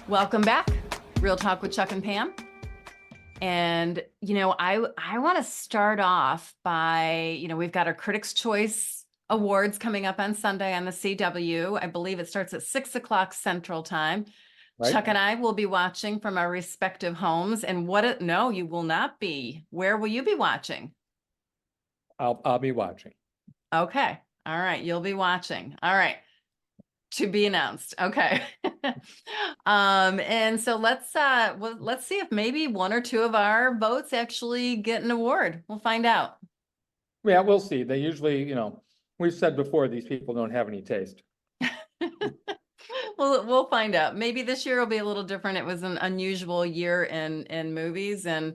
Welcome back. Real Talk with Chuck and Pam. And, I want to start off by, we've got our Critics' Choice Awards coming up on Sunday on the CW. I believe it starts at 6 o'clock Central Time. Right. Chuck and I will be watching from our respective homes. And no, you will not be. Where will you be watching? I'll be watching. Okay. All right. You'll be watching. All right. To be announced. Okay. And so let's see if maybe one or two of our votes actually get an award. We'll find out. Yeah, we'll see. They usually, we've said before, these people don't have any taste. We'll find out. Maybe this year will be a little different. It was an unusual year in movies, and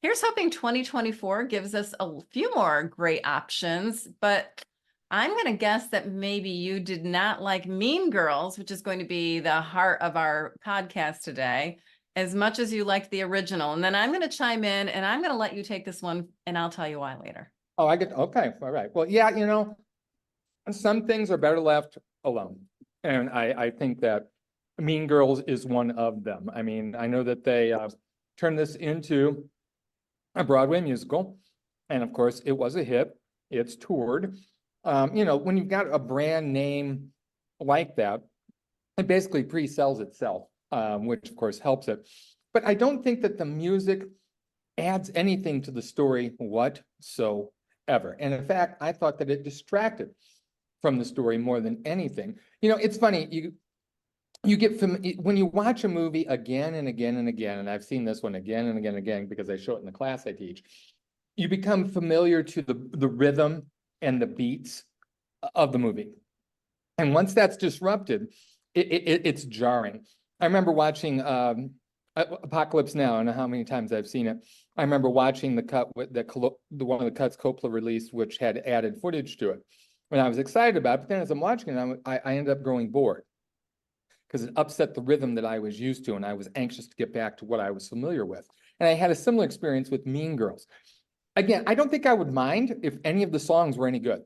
here's hoping 2024 gives us a few more great options, but I'm going to guess that maybe you did not like Mean Girls, which is going to be the heart of our podcast today, as much as you liked the original. And then I'm going to chime in and I'm going to let you take this one and I'll tell you why later. Oh, okay. All right. Well, yeah, some things are better left alone. And I think that Mean Girls is one of them. I mean, I know that they turned this into a Broadway musical. And of course, it was a hit. It's toured. When you've got a brand name like that, it basically pre-sells itself, which of course helps it. But I don't think that the music adds anything to the story whatsoever. And in fact, I thought that it distracted from the story more than anything. It's funny, you get when you watch a movie again and again and again, and I've seen this one again and again and again because I show it in the class I teach, you become familiar to the rhythm and the beats of the movie. And once that's disrupted, it's jarring. I remember watching Apocalypse Now. I don't know how many times I've seen it. I remember watching the cut with one of the cuts Coppola released, which had added footage to it. And I was excited about it, but then as I'm watching it, I ended up growing bored because it upset the rhythm that I was used to, and I was anxious to get back to what I was familiar with. And I had a similar experience with Mean Girls. Again, I don't think I would mind if any of the songs were any good.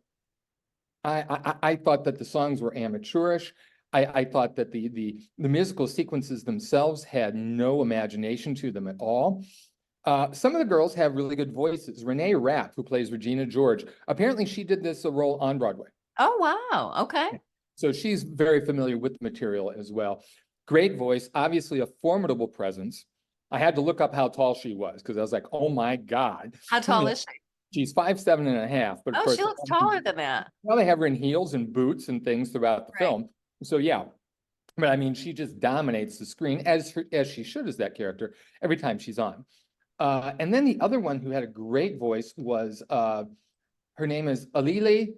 I thought that the songs were amateurish. I thought that the musical sequences themselves had no imagination to them at all. Some of the girls have really good voices. Renee Rapp, who plays Regina George, apparently she did this role on Broadway. Oh, wow. Okay. So she's very familiar with the material as well. Great voice, obviously a formidable presence. I had to look up how tall she was because I was like, oh my God. How tall is she? She's 5'7.5", but of course, she looks taller than that. Well, they have her in heels and boots and things throughout the film. So yeah, but I mean, she just dominates the screen as she should as that character every time she's on. And then the other one who had a great voice was her name is Alile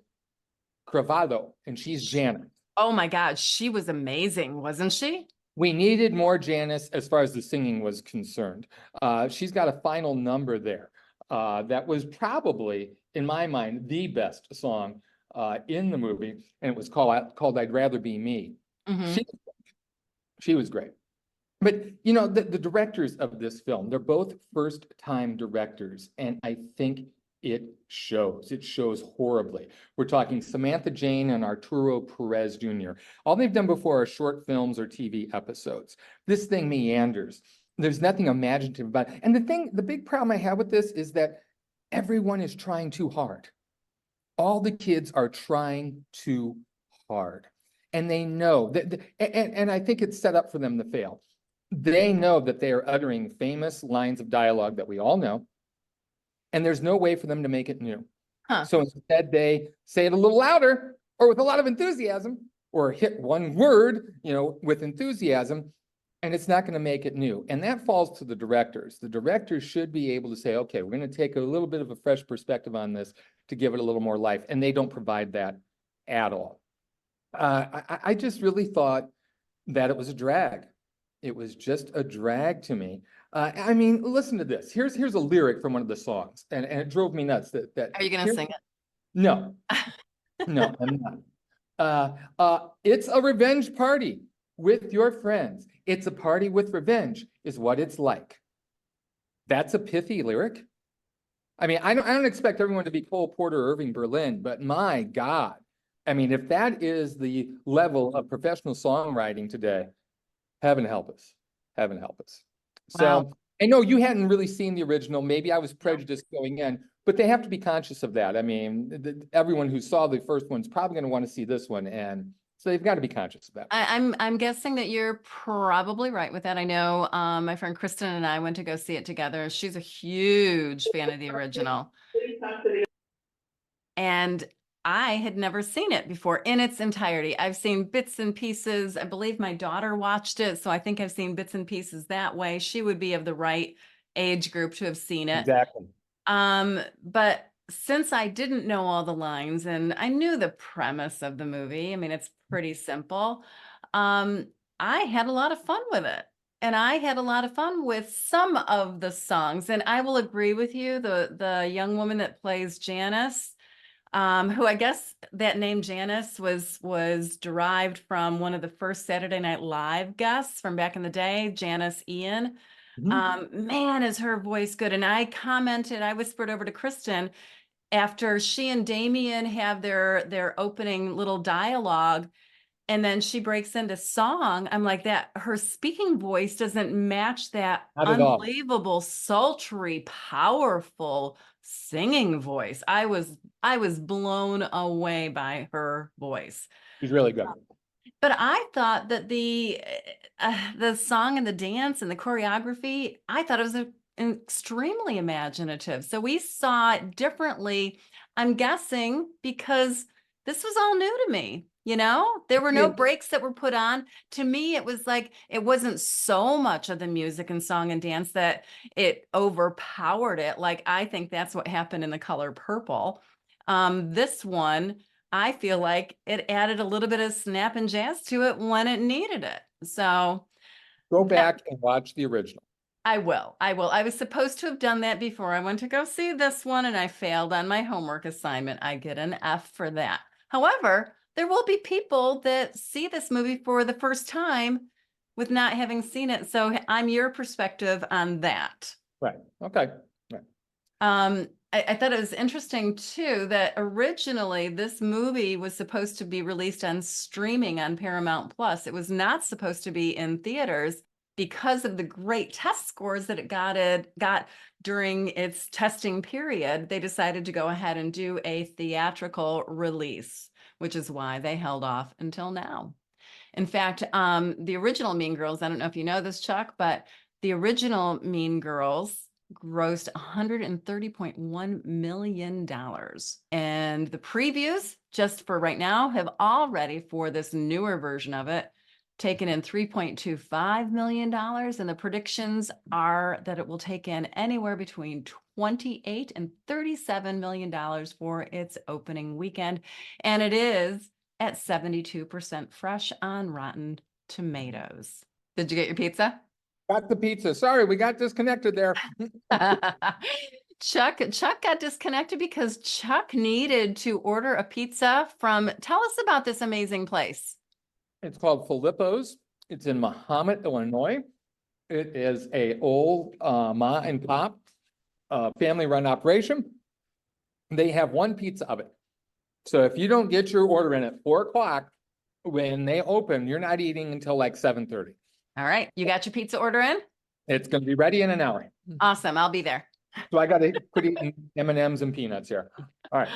Cravado, and she's Janet. Oh my God, she was amazing, wasn't she? We needed more Janice as far as the singing was concerned. She's got a final number there. That was probably, in my mind, the best song in the movie, and it was called "I'd Rather Be Me." Mm-hmm. She was great. But the directors of this film, they're both first-time directors, and I think it shows. It shows horribly. We're talking Samantha Jane and Arturo Perez Jr. All they've done before are short films or TV episodes. This thing meanders. There's nothing imaginative about it. And the big problem I have with this is that everyone is trying too hard. All the kids are trying too hard. And they know that, and I think it's set up for them to fail. They know that they are uttering famous lines of dialogue that we all know, and there's no way for them to make it new. So instead, they say it a little louder or with a lot of enthusiasm, or hit one word, with enthusiasm, and it's not going to make it new. And that falls to the directors. The directors should be able to say, okay, we're going to take a little bit of a fresh perspective on this to give it a little more life. And they don't provide that at all. I just really thought that it was a drag. It was just a drag to me. I mean, listen to this. Here's a lyric from one of the songs, and it drove me nuts. Are you going to sing it? No, no, I'm not. It's a revenge party with your friends. It's a party with revenge is what it's like. That's a pithy lyric. I mean, I don't expect everyone to be Cole Porter or Irving Berlin, but my God. I mean, if that is the level of professional songwriting today, heaven help us. heaven help us. Wow. So I know you hadn't really seen the original. Maybe I was prejudiced going in, but they have to be conscious of that. I mean, everyone who saw the first one's probably going to want to see this one, and so they've got to be conscious of that. I'm guessing that you're probably right with that. I know my friend Kristen and I went to go see it together. She's a huge fan of the original. And I had never seen it before in its entirety. I've seen bits and pieces. I believe my daughter watched it, so I think I've seen bits and pieces that way. She would be of the right age group to have seen it. Exactly. But since I didn't know all the lines and I knew the premise of the movie, I mean, it's pretty simple. I had a lot of fun with it. And I had a lot of fun with some of the songs. And I will agree with you, the young woman that plays Janice, who I guess that name Janice was derived from one of the first Saturday Night Live guests from back in the day, Janice Ian. Man, is her voice good. And I whispered over to Kristen after she and Damien have their opening little dialogue, and then she breaks into song. I'm like, that her speaking voice doesn't match that Not at all. unbelievable, sultry, powerful singing voice. I was blown away by her voice. He's really good. But I thought that the song and the dance and the choreography, I thought it was extremely imaginative. So we saw it differently. I'm guessing because this was all new to me. There were no Yeah. breaks that were put on. To me, it was like it wasn't so much of the music and song and dance that it overpowered it. Like I think that's what happened in The Color Purple. This one, I feel like it added a little bit of snap and jazz to it when it needed it. So Go back and watch the original. I will. I was supposed to have done that before I went to go see this one, and I failed on my homework assignment. I get an F for that. However, there will be people that see this movie for the first time with not having seen it. So I'm your perspective on that. Right. Okay. I thought it was interesting too that originally this movie was supposed to be released on streaming on Paramount Plus. It was not supposed to be in theaters because of the great test scores that it got during its testing period. They decided to go ahead and do a theatrical release, which is why they held off until now. In fact, the original Mean Girls, I don't know if you know this, Chuck, but the original Mean Girls grossed $130.1 million. And the previews, just for right now, have already, for this newer version of it, taken in $3.25 million. And the predictions are that it will take in anywhere between $28 and $37 million for its opening weekend. And it is at 72% fresh on Rotten Tomatoes. Did you get your pizza? Got the pizza. Sorry, we got disconnected there. Chuck got disconnected because Chuck needed to order a pizza from, tell us about this amazing place. It's called Filippo's. It's in Mahomet, Illinois. It is a old ma and pop family run operation. They have one pizza oven. So if you don't get your order in at 4 o'clock, when they open, you're not eating until like 7:30. All right, you got your pizza order in? It's going to be ready in an hour. Awesome, I'll be there. So I got to quit eating M&Ms and peanuts here. All right.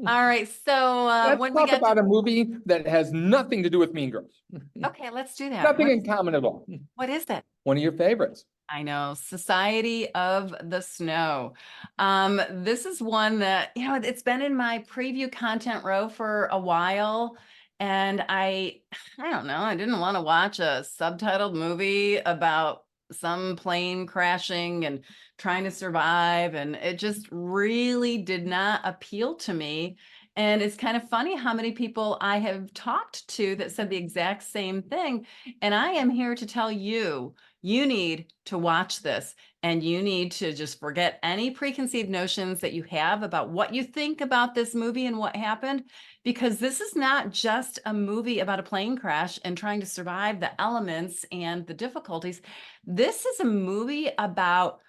All right, so Let's when we talk get about a movie that has nothing to do with Mean Girls. okay, let's do that. Nothing in common at all. What is it? One of your favorites. I know, Society of the Snow. This is one that, it's been in my preview content row for a while. And I don't know, I didn't want to watch a subtitled movie about some plane crashing and trying to survive. And it just really did not appeal to me. And it's kind of funny how many people I have talked to that said the exact same thing. And I am here to tell you, you need to watch this, and you need to just forget any preconceived notions that you have about what you think about this movie and what happened, because this is not just a movie about a plane crash and trying to survive the elements and the difficulties. This is a movie about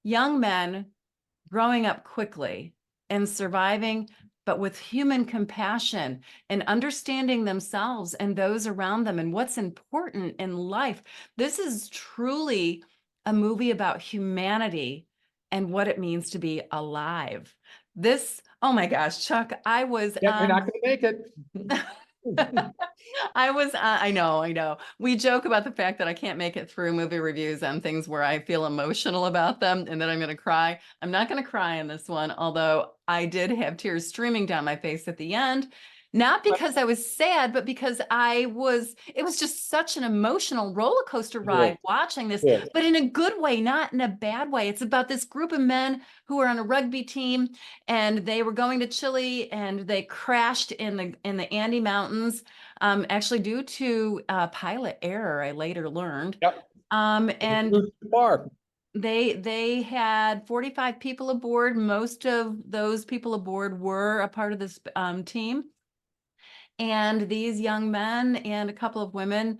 young men growing up quickly and surviving but with human compassion and understanding themselves and those around them and what's important in life. This is truly a movie about humanity and what it means to be alive. This, oh my gosh, Chuck, I was Yeah, you're not gonna make it. I know. We joke about the fact that I can't make it through movie reviews on things where I feel emotional about them and that I'm going to cry. I'm not going to cry in this one, although I did have tears streaming down my face at the end. Not because I was sad, but because it was just such an emotional roller coaster ride Good, watching this, good. but in a good way, not in a bad way. It's about this group of men who are on a rugby team and they were going to Chile and they crashed in the Andes Mountains, actually due to pilot error, I later learned. Yep. And Far. they had 45 people aboard. Most of those people aboard were a part of this team. And these young men and a couple of women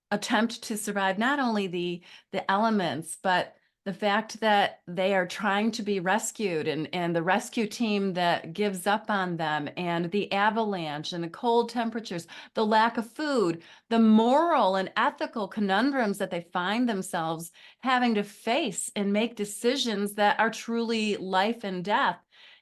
attempt to survive not only the elements, but the fact that they are trying to be rescued and the rescue team that gives up on them and the avalanche and the cold temperatures, the lack of food, the moral and ethical conundrums that they find themselves having to face and make decisions that are truly life and death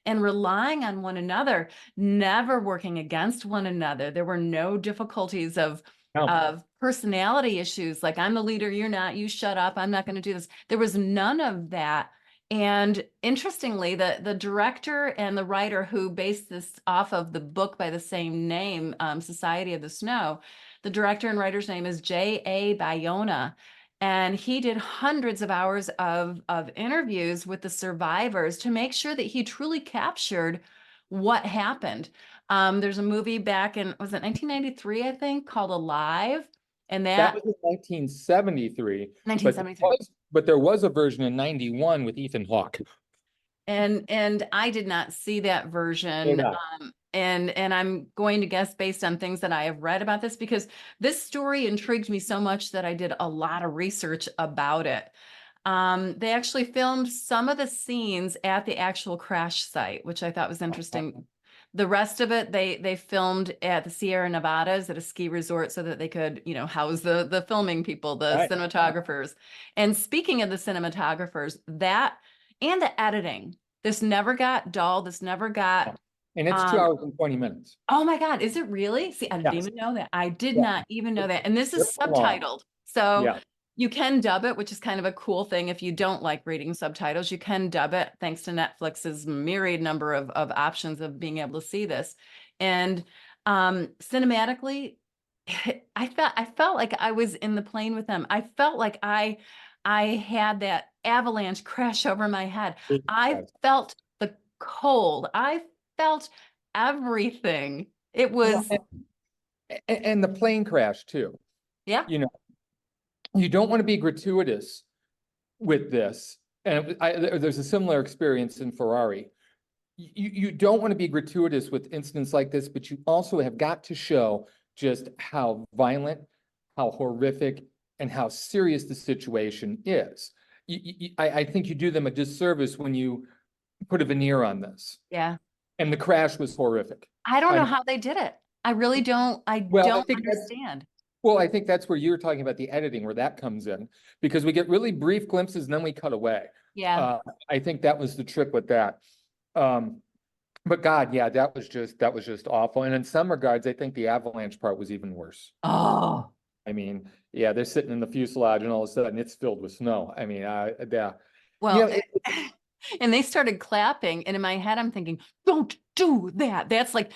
and relying on one another, never working against one another. There were no difficulties No. of personality issues, like I'm the leader, you're not, you shut up, I'm not going to do this. There was none of that. And interestingly, the director and the writer who based this off of the book by the same name, Society of the Snow, the director and writer's name is J.A. Bayona. And he did hundreds of hours of interviews with the survivors to make sure that he truly captured what happened. There's a movie back in, was it 1993, I think, called Alive? And That that was in 1973, but 1973. there was a version in 91 with Ethan Hawke. And I did not see that version. Yeah. And I'm going to guess based on things that I have read about this, because this story intrigued me so much that I did a lot of research about it. They actually filmed some of the scenes at the actual crash site, which I thought was interesting. The rest of it, they filmed at the Sierra Nevadas at a ski resort so that they could, house the filming people, the Right. cinematographers. And speaking of the cinematographers, that and the editing, this never got dull. This never got, And it's 2 hours and 20 minutes. oh my God, is it really? See, I didn't Yes. even know that. I did Yeah. not even know that. And this is Very long. subtitled. So Yeah. you can dub it, which is kind of a cool thing. If you don't like reading subtitles, you can dub it thanks to Netflix's myriad number of options of being able to see this. And cinematically, I felt like I was in the plane with them. I felt like I had that avalanche crash over my head. I felt the cold. I felt everything. It Well, was, and the plane crash too. yeah, You know, you don't want to be gratuitous with this. And there's a similar experience in Ferrari. You don't want to be gratuitous with incidents like this, but you also have got to show just how violent, how horrific, and how serious the situation is. I think you do them a disservice when you put a veneer on this. yeah. And the crash was horrific. I don't I know mean, how they did it. I really don't, I well, don't understand. I think that's where you're talking about the editing, where that comes in, because we get really brief glimpses and then we cut away. Yeah. I think that was the trick with that. But God, yeah, that was just awful. And in some regards, I think the avalanche part was even worse. Oh, I mean, yeah, they're sitting in the fuselage and all of a sudden it's filled with snow. I mean, yeah. well, You and they started clapping. And in my head, I'm thinking, don't do that. That's like,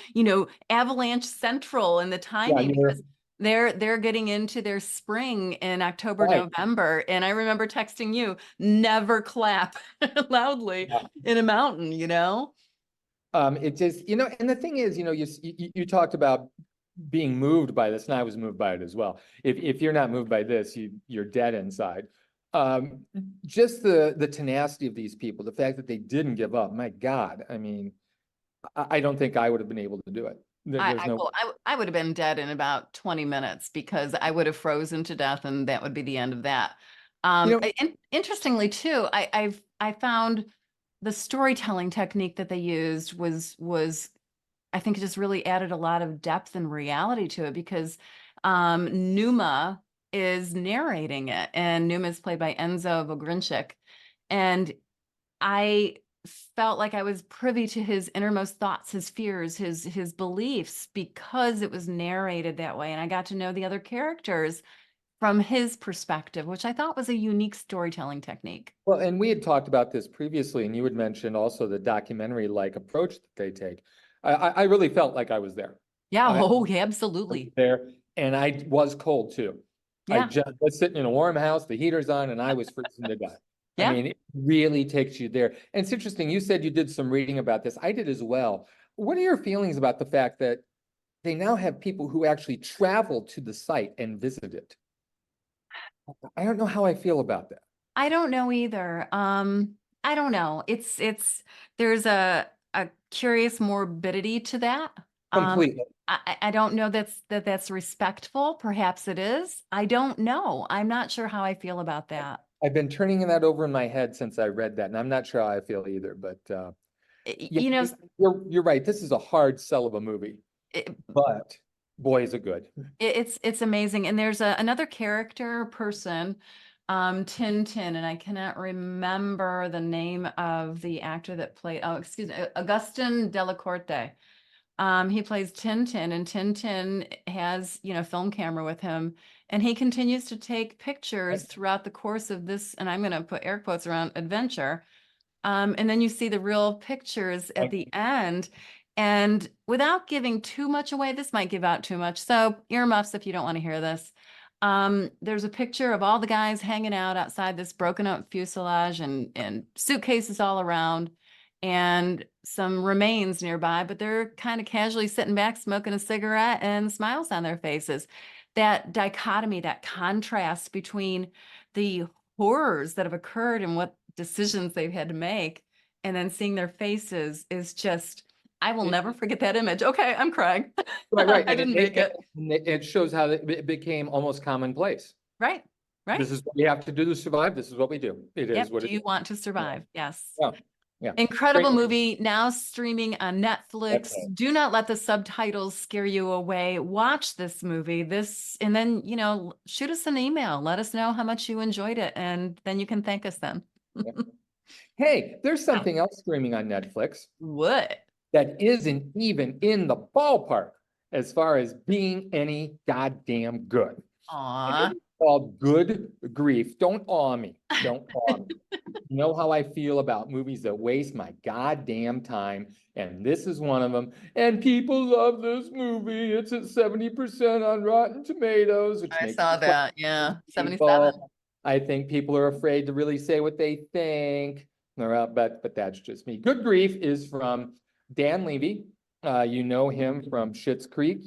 avalanche central in the timing you're because they're getting into their spring in October, right. November. And I remember texting you, never clap loudly Yeah. in a mountain. It just, and the thing is, you talked about being moved by this, and I was moved by it as well. If you're not moved by this, you're dead inside. Just the tenacity of these people, the fact that they didn't give up. My God, I mean, I don't think I would have been able to do it. There's no. Well, I would have been dead in about 20 minutes because I would have frozen to death and that would be the end of that. Interestingly too, I found the storytelling technique that they used was I think it just really added a lot of depth and reality to it because Numa is narrating it, and Numa is played by Enzo Vogrinchik. And I felt like I was privy to his innermost thoughts, his fears, his beliefs, because it was narrated that way. And I got to know the other characters from his perspective, which I thought was a unique storytelling technique. Well, and we had talked about this previously, and you had mentioned also the documentary-like approach that they take. I really felt like I was there. Yeah, I oh, yeah, was absolutely. there, and I was cold too. I Yeah, just was sitting in a warm house, the heater's on, and I was freezing to death. I yeah. mean, it really takes you there. And it's interesting, you said you did some reading about this. I did as well. What are your feelings about the fact that they now have people who actually travel to the site and visit it? I don't know how I feel about that. I don't know either. I don't know. There's a curious morbidity to that. Um, Completely. I don't know that's respectful. Perhaps it is. I don't know. I'm not sure how I feel about that. I've been turning that over in my head since I read that, and I'm not sure how I feel either, but yeah, You know, you're right. This is a hard sell of a movie, it, but boy, is it good. it's amazing. And there's another character person, Tintin, and I cannot remember the name of the actor that played. Oh, excuse me, Augustin Delacorte. He plays Tintin, and Tintin has, film camera with him, and he continues to take pictures throughout the course of this, and I'm going to put air quotes around adventure. And then you see the real pictures at the end. And without giving too much away, this might give out too much. So earmuffs if you don't want to hear this. There's a picture of all the guys hanging out outside this broken up fuselage and suitcases all around and some remains nearby, but they're kind of casually sitting back, smoking a cigarette and smiles on their faces. That dichotomy, that contrast between the horrors that have occurred and what decisions they've had to make, and then seeing their faces is just, I will It- never forget that image. Okay, I'm crying. Right, right. I didn't make it. It shows how it became almost commonplace. Right, right. This is what we have to do to survive. This is what we do. It is Yep. what Do it you is. want to survive? Yes. Yeah, yeah. Great Incredible movie. movie, now streaming on Netflix. Okay. Do not let the subtitles scare you away. Watch this movie. And then, shoot us an email. Let us know how much you enjoyed it, and then you can thank us then. Yeah. Hey, there's something else streaming on Netflix What? that isn't even in the ballpark as far as being any goddamn good. And Aw. it's called Good Grief. Don't awe me. Don't awe me. You know how I feel about movies that waste my goddamn time, and this is one of them. And people love this movie. It's at 70% on Rotten Tomatoes, which I makes saw me cry. that. Yeah. 77. People, I think people are afraid to really say what they think. But that's just me. Good Grief is from Dan Levy. You know him from Schitt's Creek,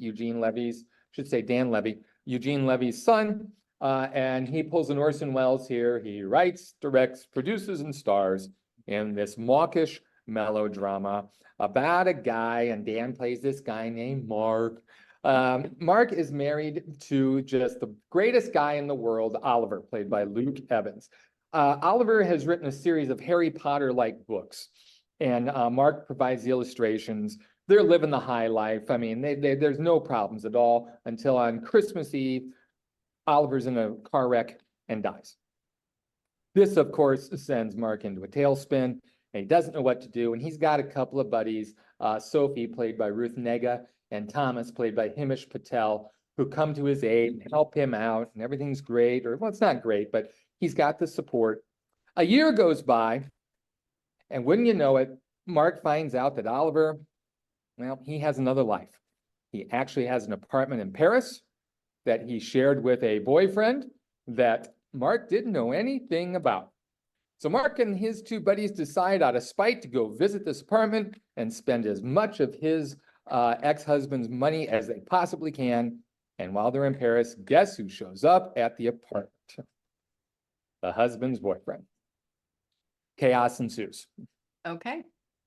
should say Dan Levy, Eugene Levy's son. And he pulls an Orson Welles here. He writes, directs, produces, and stars in this mawkish melodrama about a guy, and Dan plays this guy named Mark. Mark is married to just the greatest guy in the world, Oliver, played by Luke Evans. Oliver has written a series of Harry Potter-like books, and Mark provides the illustrations. They're living the high life. I mean, there's no problems at all until on Christmas Eve, Oliver's in a car wreck and dies. This, of course, sends Mark into a tailspin, and he doesn't know what to do. And he's got a couple of buddies, Sophie, played by Ruth Negga, and Thomas, played by Himish Patel, who come to his aid and help him out, and everything's great. Or, well, it's not great, but he's got the support. A year goes by, and wouldn't you know it, Mark finds out that Oliver, well, he has another life. He actually has an apartment in Paris that he shared with a boyfriend that Mark didn't know anything about. So Mark and his two buddies decide out of spite to go visit this apartment and spend as much of his ex-husband's money as they possibly can. And while they're in Paris, guess who shows up at the apartment? The husband's boyfriend. Chaos ensues. Okay.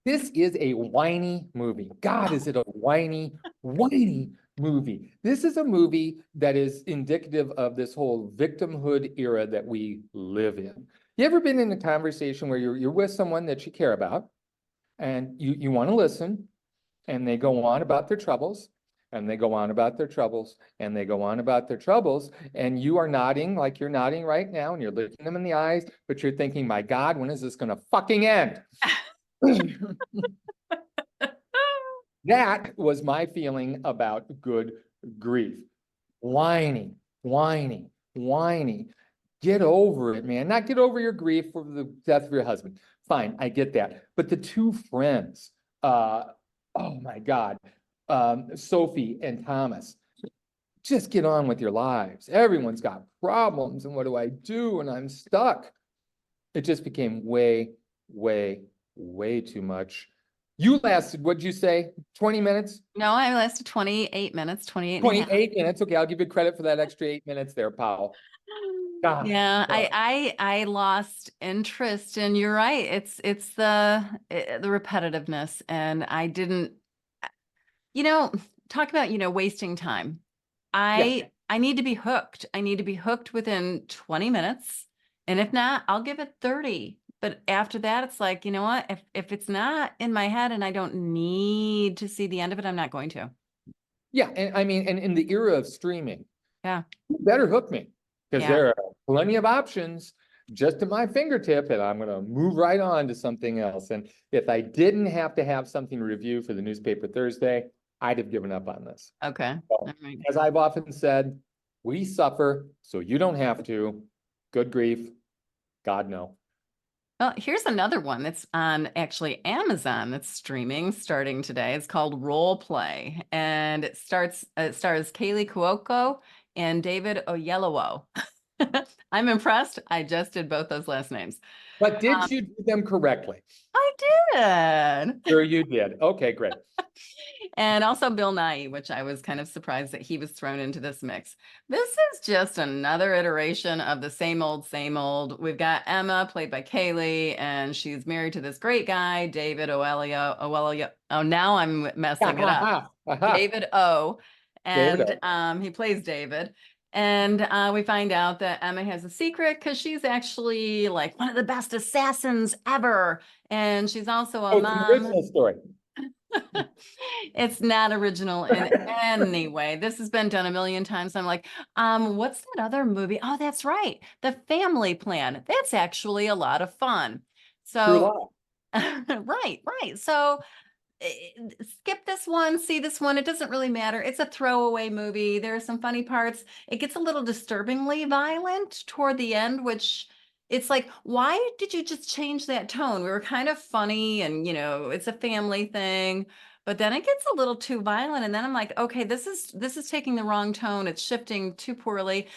This is a whiny movie. God, is it a whiny movie. This is a movie that is indicative of this whole victimhood era that we live in. You ever been in a conversation where you're with someone that you care about and you want to listen, and they go on about their troubles, and they go on about their troubles, and they go on about their troubles, and you are nodding like you're nodding right now, and you're looking them in the eyes, but you're thinking, my God, when is this gonna fucking end? That was my feeling about Good Grief. Whining, whining, whining. Get over it, man. Not get over your grief for the death of your husband. Fine, I get that. But the two friends, oh my God, Sophie and Thomas, just get on with your lives. Everyone's got problems, and what do I do? And I'm stuck. It just became way, way, way too much. You lasted, what'd you say, 20 minutes? No, I lasted 28 minutes, 28 and a half. 28 minutes. Okay, I'll give you credit for that extra 8 minutes there, Powell. God. Yeah, God. I lost interest, and you're right. It's the repetitiveness, and I didn't, you know, talk about, wasting time. Yeah. I need to be hooked. I need to be hooked within 20 minutes. And if not, I'll give it 30. But after that, it's like, you know what? If it's not in my head and I don't need to see the end of it, I'm not going to. Yeah, and I mean, and in the era of streaming, Yeah. you better hook me, because Yeah. there are plenty of options just at my fingertip, and I'm gonna move right on to something else. And if I didn't have to have something to review for the newspaper Thursday, I'd have given up on this. Okay. So, All right. as I've often said, we suffer so you don't have to. Good grief, God no. Well, here's another one that's on actually Amazon that's streaming starting today. It's called Role Play, and it stars Kaylee Cuoco and David Oyelowo. I'm impressed. I just did both those last names. But did you do them correctly? I did. Sure you did. Okay, great. And also Bill Nye, which I was kind of surprised that he was thrown into this mix. This is just another iteration of the same old, same old. We've got Emma, played by Kaylee, and she's married to this great guy, David Oelio. Oh, now I'm messing it up. David O. David And he plays David. And we find out that Emma has a secret because she's actually like one of the best assassins ever. And she's also a Oh, it's an mom. original story. It's not original in any way. This has been done a million times. I'm like, what's that other movie? Oh, that's right. The Family Plan. That's actually a lot of fun. True So, love. right. So skip this one, see this one. It doesn't really matter. It's a throwaway movie. There are some funny parts. It gets a little disturbingly violent toward the end, which it's like, why did you just change that tone? We were kind of funny and, it's a family thing, but then it gets a little too violent. And then I'm like, okay, this is taking the wrong tone. It's shifting too poorly.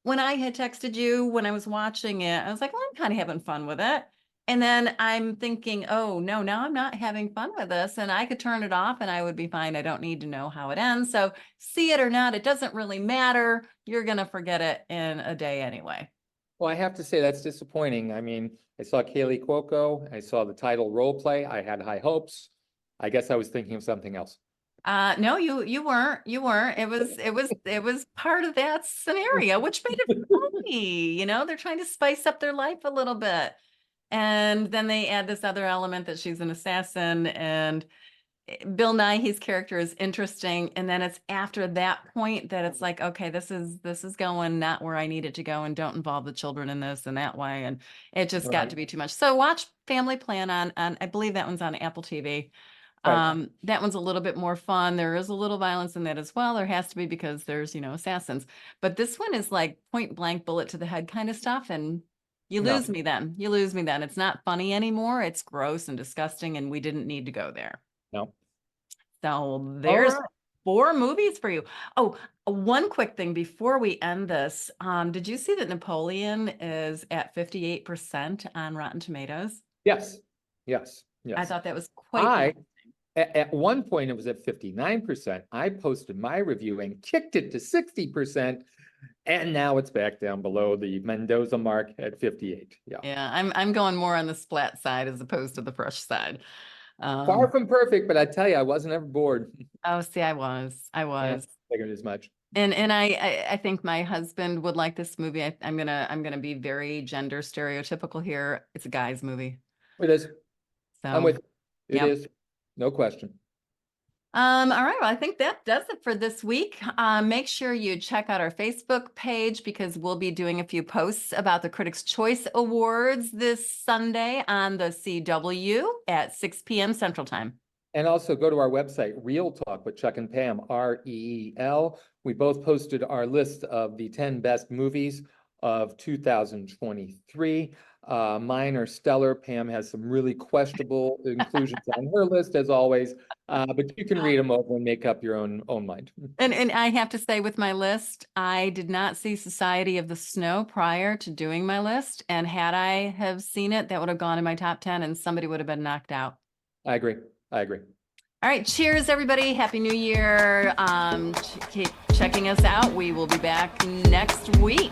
When I had texted you when I was watching it, I was like, well, I'm kind of having fun with it. And then I'm thinking, oh no, now I'm not having fun with this, and I could turn it off and I would be fine. I don't need to know how it ends. So see it or not, it doesn't really matter. You're going to forget it in a day anyway. Well, I have to say that's disappointing. I mean, I saw Kaylee Cuoco, I saw the title Role Play. I had high hopes. I guess I was thinking of something else. No, you weren't. You weren't. It was part of that scenario, which made it funny. They're trying to spice up their life a little bit. And then they add this other element that she's an assassin, and Bill Nighy's character is interesting. And then it's after that point that it's like, okay, this is going not where I need it to go, and don't involve the children in this and that way. And it just got Right. to be too much. So watch Family Plan on I believe that one's on Apple TV. Right. That one's a little bit more fun. There is a little violence in that as well. There has to be, because there's, assassins. But this one is like point blank bullet to the head kind of stuff. And you No, lose me then. You lose me then. It's not funny anymore. It's gross and disgusting, and we didn't need to go there. no. So All there's right. 4 movies for you. Oh, one quick thing before we end this. Did you see that Napoleon is at 58% on Rotten Tomatoes? Yes. Yes. I Yes. thought that was quite At one point it was at 59%. I posted my review and kicked it to 60%. And now it's back down below the Mendoza mark at 58. Yeah. Yeah, I'm going more on the splat side as opposed to the fresh side. Far from perfect, but I tell you, I wasn't ever bored. Oh, see, I was. Yeah, figured as much. And I think my husband would like this movie. I'm gonna be very gender stereotypical here. It's a guy's movie. It is. I'm So with you. It yep. is. No question. All right, well, I think that does it for this week. Make sure you check out our Facebook page because we'll be doing a few posts about the Critics' Choice Awards this Sunday on the CW at 6 p.m. Central Time. And also go to our website, Real Talk with Chuck and Pam, REEL. We both posted our list of the 10 best movies of 2023. Mine are stellar. Pam has some really questionable inclusions on her list, as always. But you can read them over and make up your own mind. And I have to say with my list, I did not see Society of the Snow prior to doing my list. And had I have seen it, that would have gone in my top 10 and somebody would have been knocked out. I agree. I agree. All right. Cheers, everybody. Happy New Year. Keep checking us out. We will be back next week.